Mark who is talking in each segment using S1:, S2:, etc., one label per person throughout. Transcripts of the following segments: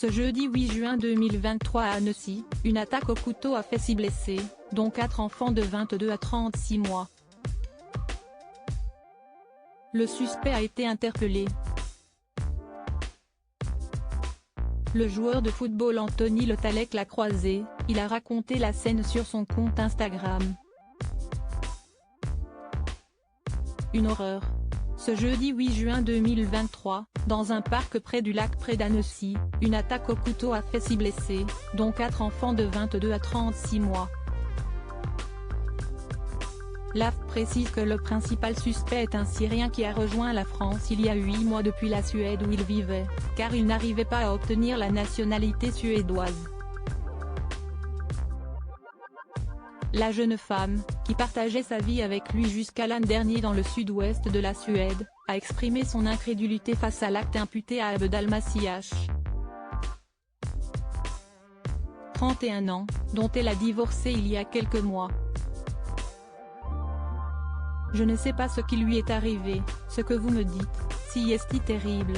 S1: Ce jeudi 8 juin 2023 à Annecy, une attaque au couteau a fait 6 blessés, dont 4 enfants de 22 à 36 mois. Le suspect a été interpellé. Le joueur de football Anthony Le Tallec l'a croisé, il a raconté la scène sur son compte Instagram. Une horreur. Ce jeudi 8 juin 2023, dans un parc près du lac près d'Annecy, une attaque au couteau a fait 6 blessés, dont 4 enfants de 22 à 36 mois. L'AFP précise que le principal suspect est un Syrien qui a rejoint la France il y a 8 mois depuis la Suède où il vivait, car il n'arrivait pas à obtenir la nationalité suédoise. La jeune femme, qui partageait sa vie avec lui jusqu'à l'an dernier dans le sud-ouest de la Suède, a exprimé son incrédulité face à l'acte imputé à Abd al-Masiach. 31 ans, dont elle a divorcé il y a quelques mois. Je ne sais pas ce qui lui est arrivé, ce que vous me dites, si est terrible.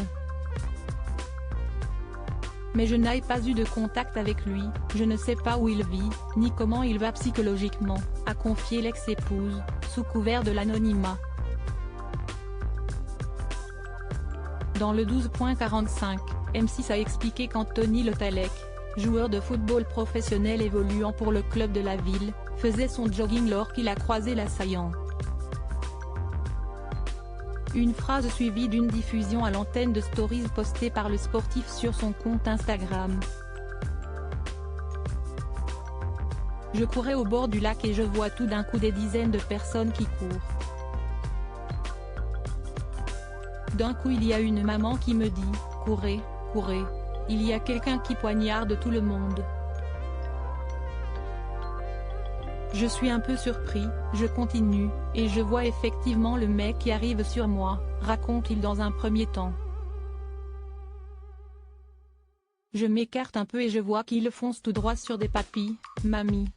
S1: Mais je n'ai pas eu de contact avec lui, je ne sais pas où il vit, ni comment il va psychologiquement, a confié l'ex-épouse, sous couvert de l'anonymat. Dans le 12.45, M6 a expliqué qu'Anthony Le Tallec, joueur de football professionnel évoluant pour le club de la ville, faisait son jogging lorsqu'il a croisé l'assaillant. Une phrase suivie d'une diffusion à l'antenne de stories postée par le sportif sur son compte Instagram. Je courais au bord du lac et je vois tout d'un coup des dizaines de personnes qui courent. D'un coup il y a une maman qui me dit « Courez, courez, il y a quelqu'un qui poignarde tout le monde ». Je suis un peu surpris, je continue, et je vois effectivement le mec qui arrive sur moi, raconte-t-il dans un premier temps. Je m'écarte un peu et je vois qu'il fonce tout droit sur des papis, mamie.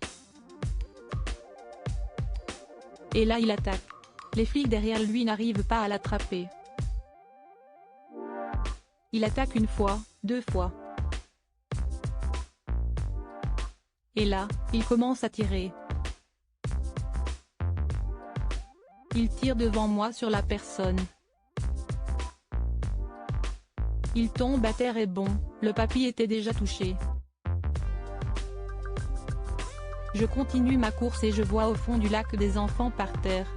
S1: Et là il attaque. Les flics derrière lui n'arrivent pas à l'attraper. Il attaque une fois, 2 fois. Et là, il commence à tirer. Il tire devant moi sur la personne. Il tombe à terre et bon, le papy était déjà touché. Je continue ma course et je vois au fond du lac des enfants par terre.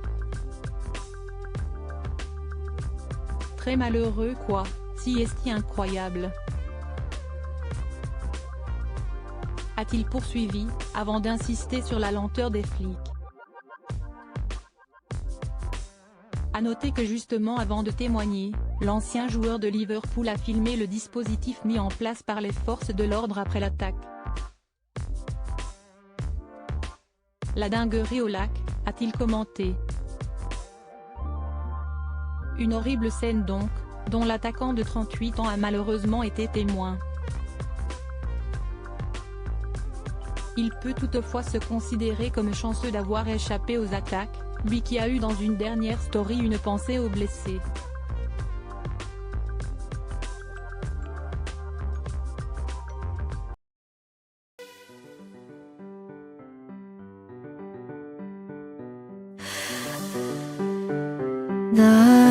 S1: Très malheureux quoi, si est incroyable. A-t-il poursuivi, avant d'insister sur la lenteur des flics. A noter que justement avant de témoigner, l'ancien joueur de Liverpool a filmé le dispositif mis en place par les forces de l'ordre après l'attaque. La dinguerie au lac, a-t-il commenté. Une horrible scène donc, dont l'attaquant de 38 ans a malheureusement été témoin. Il peut toutefois se considérer comme chanceux d'avoir échappé aux attaques, lui qui a eu dans une dernière story une pensée aux blessés.
S2: 나